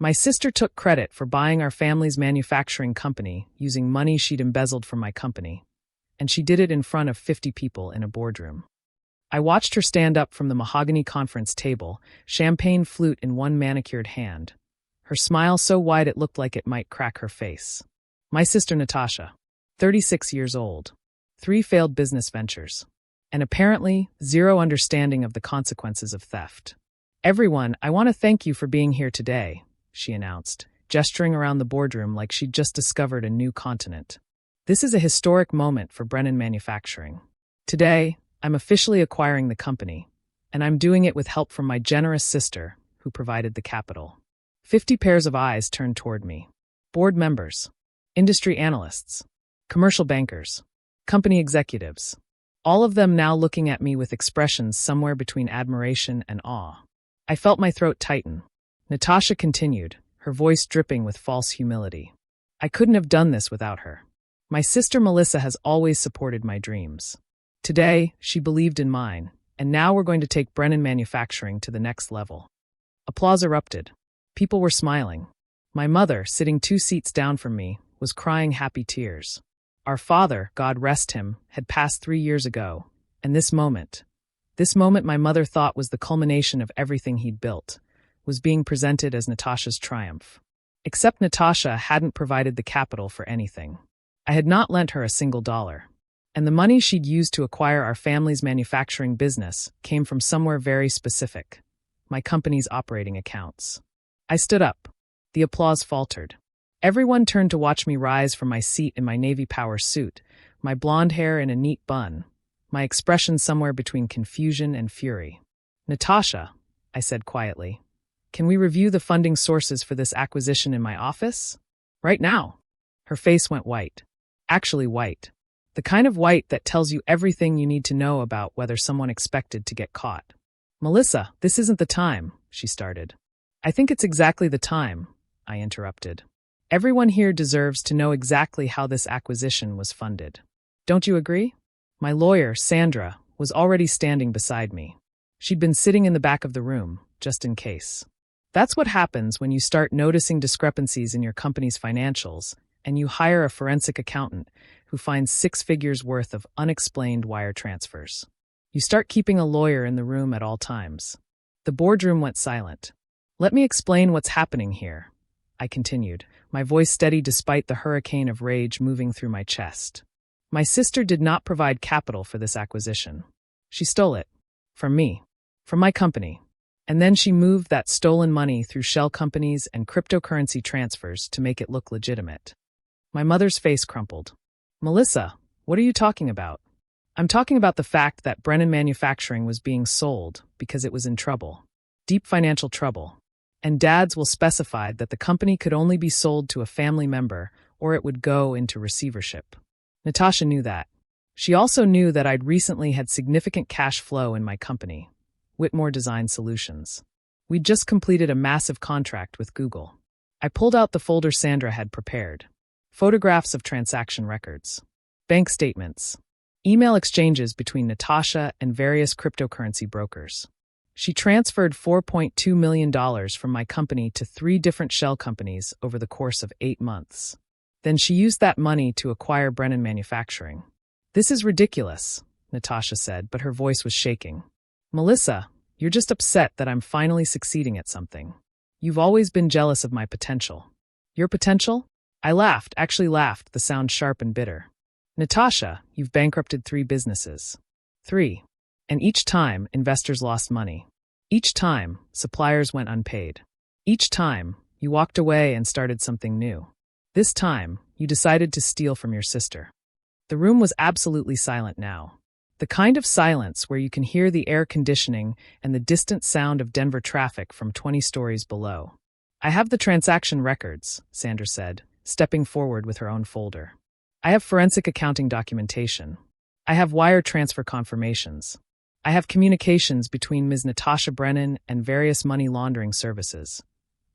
My sister took credit for buying our family's manufacturing company using money she'd embezzled from my company, and she did it in front of 50 people in a boardroom. I watched her stand up from the mahogany conference table, champagne flute in one manicured hand, her smile so wide it looked like it might crack her face. My sister Natasha, 36 years old, 3 failed business ventures, and apparently zero understanding of the consequences of theft. "Everyone, I want to thank you for being here today," she announced, gesturing around the boardroom like she'd just discovered a new continent. "This is a historic moment for Brennan Manufacturing. Today, I'm officially acquiring the company, and I'm doing it with help from my generous sister, who provided the capital." 50 pairs of eyes turned toward me. Board members, industry analysts, commercial bankers, company executives, all of them now looking at me with expressions somewhere between admiration and awe. I felt my throat tighten. Natasha continued, her voice dripping with false humility. "I couldn't have done this without her. My sister Melissa has always supported my dreams. Today, she believed in mine, and now we're going to take Brennan Manufacturing to the next level." Applause erupted. People were smiling. My mother, sitting 2 seats down from me, was crying happy tears. Our father, God rest him, had passed 3 years ago, and this moment my mother thought was the culmination of everything he'd built, was being presented as Natasha's triumph. Except Natasha hadn't provided the capital for anything. I had not lent her a single dollar. And the money she'd used to acquire our family's manufacturing business came from somewhere very specific, my company's operating accounts. I stood up. The applause faltered. Everyone turned to watch me rise from my seat in my Navy Power suit, my blonde hair in a neat bun, my expression somewhere between confusion and fury. "Natasha," I said quietly, "can we review the funding sources for this acquisition in my office? Right now." Her face went white. Actually white. The kind of white that tells you everything you need to know about whether someone expected to get caught. "Melissa, this isn't the time," she started. "I think it's exactly the time," I interrupted. "Everyone here deserves to know exactly how this acquisition was funded. Don't you agree?" My lawyer, Sandra, was already standing beside me. She'd been sitting in the back of the room, just in case. That's what happens when you start noticing discrepancies in your company's financials, and you hire a forensic accountant who finds 6 figures worth of unexplained wire transfers. You start keeping a lawyer in the room at all times. The boardroom went silent. "Let me explain what's happening here," I continued, my voice steady despite the hurricane of rage moving through my chest. "My sister did not provide capital for this acquisition. She stole it. From me. From my company. And then she moved that stolen money through shell companies and cryptocurrency transfers to make it look legitimate." My mother's face crumpled. "Melissa, what are you talking about?" "I'm talking about the fact that Brennan Manufacturing was being sold because it was in trouble. Deep financial trouble. And dads will specify that the company could only be sold to a family member or it would go into receivership." Natasha knew that. She also knew that I'd recently had significant cash flow in my company, Whitmore Design Solutions. We'd just completed a massive contract with Google. I pulled out the folder Sandra had prepared. Photographs of transaction records. Bank statements. Email exchanges between Natasha and various cryptocurrency brokers. She transferred $4.2 million from my company to 3 different shell companies over the course of 8 months. Then she used that money to acquire Brennan Manufacturing. "This is ridiculous," Natasha said, but her voice was shaking. "Melissa, you're just upset that I'm finally succeeding at something. You've always been jealous of my potential." "Your potential?" I laughed, the sound sharp and bitter. "Natasha, you've bankrupted 3 businesses. 3. And each time, investors lost money. Each time, suppliers went unpaid. Each time, you walked away and started something new. This time, you decided to steal from your sister." The room was absolutely silent now. The kind of silence where you can hear the air conditioning and the distant sound of Denver traffic from 20 stories below. "I have the transaction records," Sandra said, stepping forward with her own folder. "I have forensic accounting documentation. I have wire transfer confirmations. I have communications between Ms. Natasha Brennan and various money laundering services.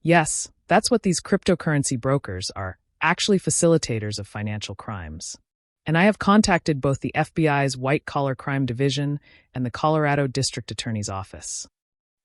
Yes, that's what these cryptocurrency brokers are, actually facilitators of financial crimes. And I have contacted both the FBI's White-Collar Crime Division and the Colorado District Attorney's Office."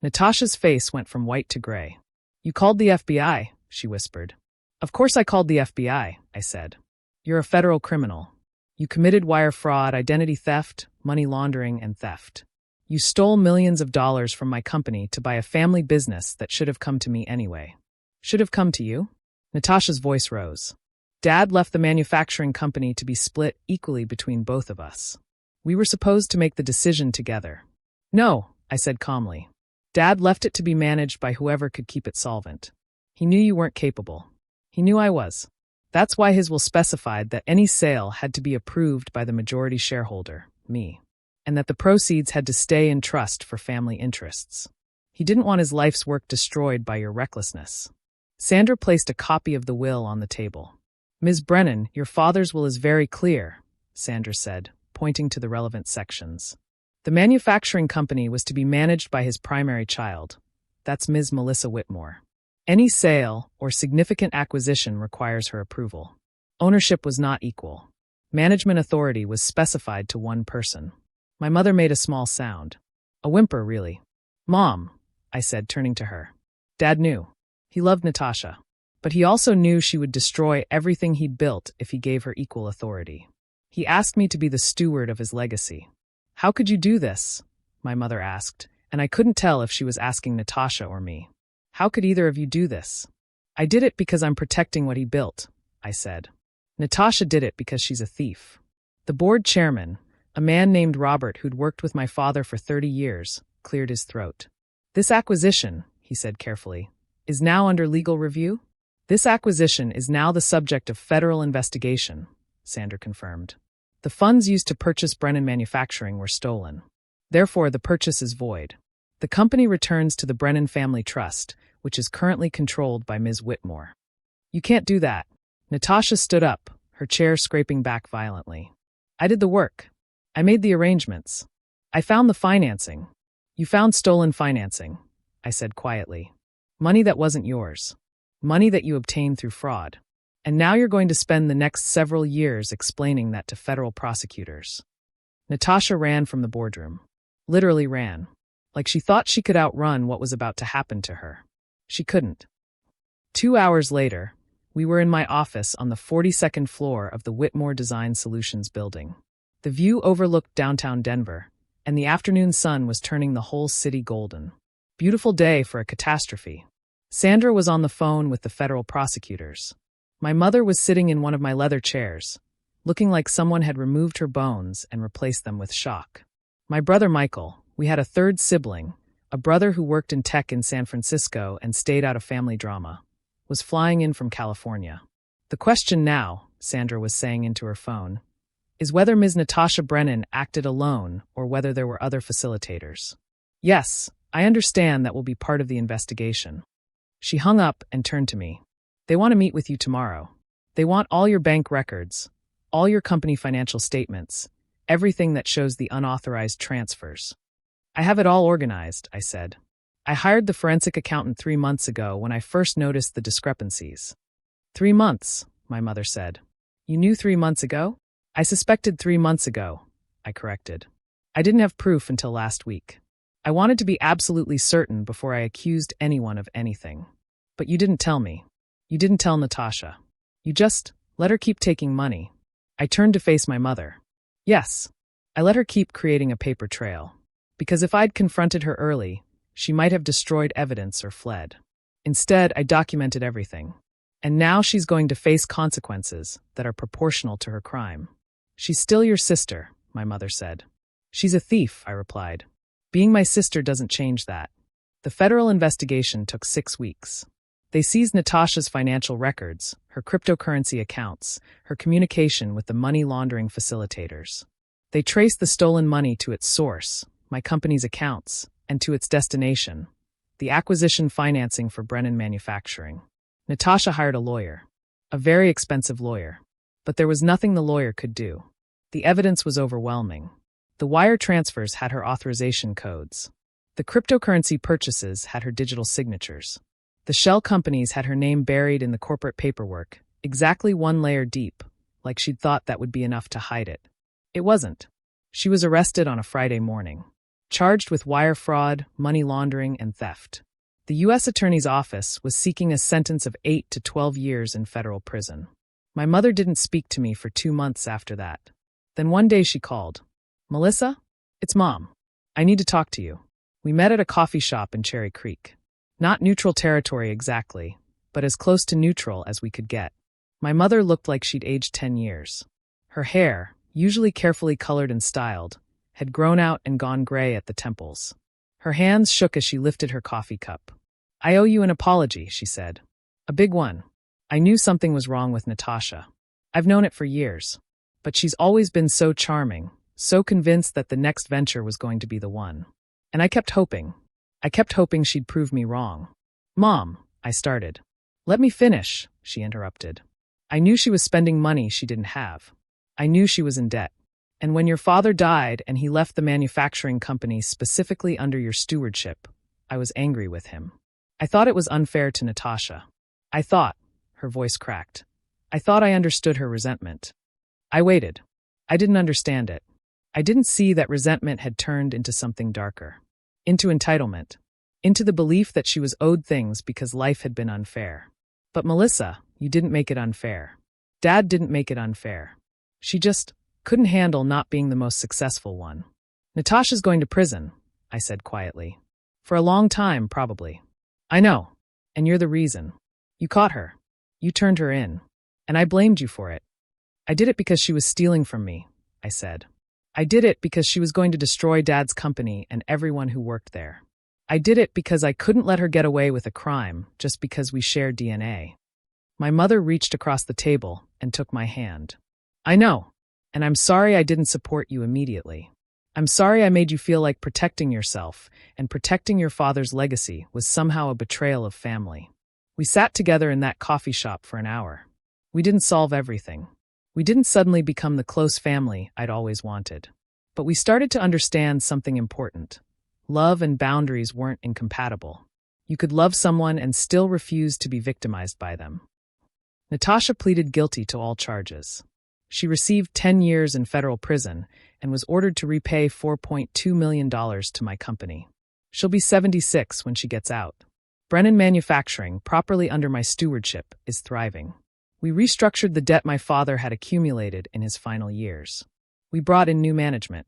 Natasha's face went from white to gray. You called the FBI, she whispered. Of course I called the FBI, I said. You're a federal criminal. You committed wire fraud, identity theft, money laundering, and theft. You stole millions of dollars from my company to buy a family business that should have come to me anyway. Should have come to you? Natasha's voice rose. Dad left the manufacturing company to be split equally between both of us. We were supposed to make the decision together. No, I said calmly. Dad left it to be managed by whoever could keep it solvent. He knew you weren't capable. He knew I was. That's why his will specified that any sale had to be approved by the majority shareholder, me, and that the proceeds had to stay in trust for family interests. He didn't want his life's work destroyed by your recklessness. Sandra placed a copy of the will on the table. Ms. Brennan, your father's will is very clear, Sandra said, pointing to the relevant sections. The manufacturing company was to be managed by his primary child. That's Ms. Melissa Whitmore. Any sale or significant acquisition requires her approval. Ownership was not equal. Management authority was specified to one person. My mother made a small sound. A whimper, really. Mom, I said, turning to her. Dad knew. He loved Natasha. But he also knew she would destroy everything he'd built if he gave her equal authority. He asked me to be the steward of his legacy. How could you do this? My mother asked, and I couldn't tell if she was asking Natasha or me. How could either of you do this? I did it because I'm protecting what he built, I said. Natasha did it because she's a thief. The board chairman, a man named Robert who'd worked with my father for 30 years, cleared his throat. This acquisition, he said carefully, is now under legal review? This acquisition is now the subject of federal investigation, Sandra confirmed. The funds used to purchase Brennan Manufacturing were stolen. Therefore, the purchase is void. The company returns to the Brennan Family Trust, which is currently controlled by Ms. Whitmore. You can't do that. Natasha stood up, her chair scraping back violently. I did the work. I made the arrangements. I found the financing. You found stolen financing, I said quietly. Money that wasn't yours. Money that you obtained through fraud. And now you're going to spend the next several years explaining that to federal prosecutors. Natasha ran from the boardroom. Literally ran. Like she thought she could outrun what was about to happen to her. She couldn't. 2 hours later, we were in my office on the 42nd floor of the Whitmore Design Solutions building. The view overlooked downtown Denver, and the afternoon sun was turning the whole city golden. Beautiful day for a catastrophe. Sandra was on the phone with the federal prosecutors. My mother was sitting in one of my leather chairs, looking like someone had removed her bones and replaced them with shock. My brother Michael, we had a third sibling, a brother who worked in tech in San Francisco and stayed out of family drama, was flying in from California. The question now, Sandra was saying into her phone, is whether Ms. Natasha Brennan acted alone or whether there were other facilitators. Yes, I understand that will be part of the investigation. She hung up and turned to me. They want to meet with you tomorrow. They want all your bank records, all your company financial statements, everything that shows the unauthorized transfers. I have it all organized, I said. I hired the forensic accountant 3 months ago when I first noticed the discrepancies. 3 months, my mother said. You knew 3 months ago? I suspected 3 months ago, I corrected. I didn't have proof until last week. I wanted to be absolutely certain before I accused anyone of anything. But you didn't tell me. You didn't tell Natasha. You just let her keep taking money. I turned to face my mother. Yes, I let her keep creating a paper trail. Because if I'd confronted her early, she might have destroyed evidence or fled. Instead, I documented everything. And now she's going to face consequences that are proportional to her crime. She's still your sister, my mother said. She's a thief, I replied. Being my sister doesn't change that. The federal investigation took 6 weeks. They seized Natasha's financial records, her cryptocurrency accounts, her communication with the money laundering facilitators. They traced the stolen money to its source, my company's accounts, and to its destination, the acquisition financing for Brennan Manufacturing. Natasha hired a lawyer, a very expensive lawyer, but there was nothing the lawyer could do. The evidence was overwhelming. The wire transfers had her authorization codes. The cryptocurrency purchases had her digital signatures. The shell companies had her name buried in the corporate paperwork, exactly 1 layer deep, like she'd thought that would be enough to hide it. It wasn't. She was arrested on a Friday morning, charged with wire fraud, money laundering, and theft. The U.S. Attorney's Office was seeking a sentence of 8 to 12 years in federal prison. My mother didn't speak to me for 2 months after that. Then one day she called. "Melissa? It's Mom. I need to talk to you." We met at a coffee shop in Cherry Creek. Not neutral territory exactly, but as close to neutral as we could get. My mother looked like she'd aged 10 years. Her hair, usually carefully colored and styled, had grown out and gone gray at the temples. Her hands shook as she lifted her coffee cup. "I owe you an apology," she said. "A big one. I knew something was wrong with Natasha. I've known it for years. But she's always been so charming, so convinced that the next venture was going to be the one. And I kept hoping. I kept hoping she'd prove me wrong." "Mom," I started. "Let me finish," she interrupted. "I knew she was spending money she didn't have. I knew she was in debt. And when your father died and he left the manufacturing company specifically under your stewardship, I was angry with him. I thought it was unfair to Natasha. I thought," her voice cracked, "I thought I understood her resentment. I waited. I didn't understand it. I didn't see that resentment had turned into something darker. Into entitlement. Into the belief that she was owed things because life had been unfair. But Melissa, you didn't make it unfair. Dad didn't make it unfair. She just couldn't handle not being the most successful one. Natasha's going to prison," I said quietly. "For a long time, probably. I know. And you're the reason. You caught her. You turned her in. And I blamed you for it. I did it because she was stealing from me," I said. "I did it because she was going to destroy Dad's company and everyone who worked there. I did it because I couldn't let her get away with a crime just because we shared DNA." My mother reached across the table and took my hand. "I know. And I'm sorry I didn't support you immediately. I'm sorry I made you feel like protecting yourself and protecting your father's legacy was somehow a betrayal of family." We sat together in that coffee shop for an hour. We didn't solve everything. We didn't suddenly become the close family I'd always wanted. But we started to understand something important. Love and boundaries weren't incompatible. You could love someone and still refuse to be victimized by them. Natasha pleaded guilty to all charges. She received 10 years in federal prison and was ordered to repay $4.2 million to my company. She'll be 76 when she gets out. Brennan Manufacturing, properly under my stewardship, is thriving. We restructured the debt my father had accumulated in his final years. We brought in new management.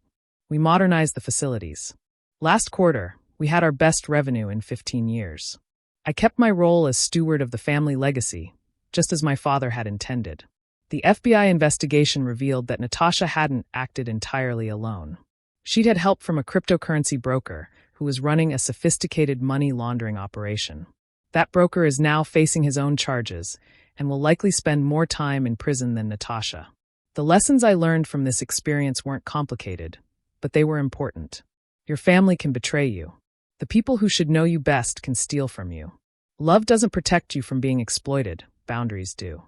We modernized the facilities. Last quarter, we had our best revenue in 15 years. I kept my role as steward of the family legacy, just as my father had intended. The FBI investigation revealed that Natasha hadn't acted entirely alone. She'd had help from a cryptocurrency broker who was running a sophisticated money laundering operation. That broker is now facing his own charges and will likely spend more time in prison than Natasha. The lessons I learned from this experience weren't complicated, but they were important. Your family can betray you. The people who should know you best can steal from you. Love doesn't protect you from being exploited, boundaries do.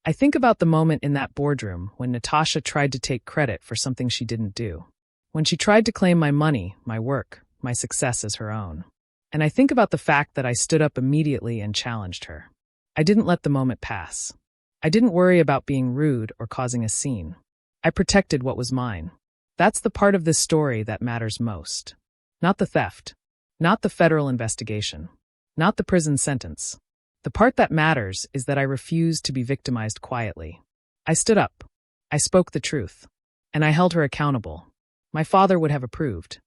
I think about the moment in that boardroom when Natasha tried to take credit for something she didn't do. When she tried to claim my money, my work, my success as her own. And I think about the fact that I stood up immediately and challenged her. I didn't let the moment pass. I didn't worry about being rude or causing a scene. I protected what was mine. That's the part of this story that matters most. Not the theft. Not the federal investigation. Not the prison sentence. The part that matters is that I refused to be victimized quietly. I stood up. I spoke the truth. And I held her accountable. My father would have approved.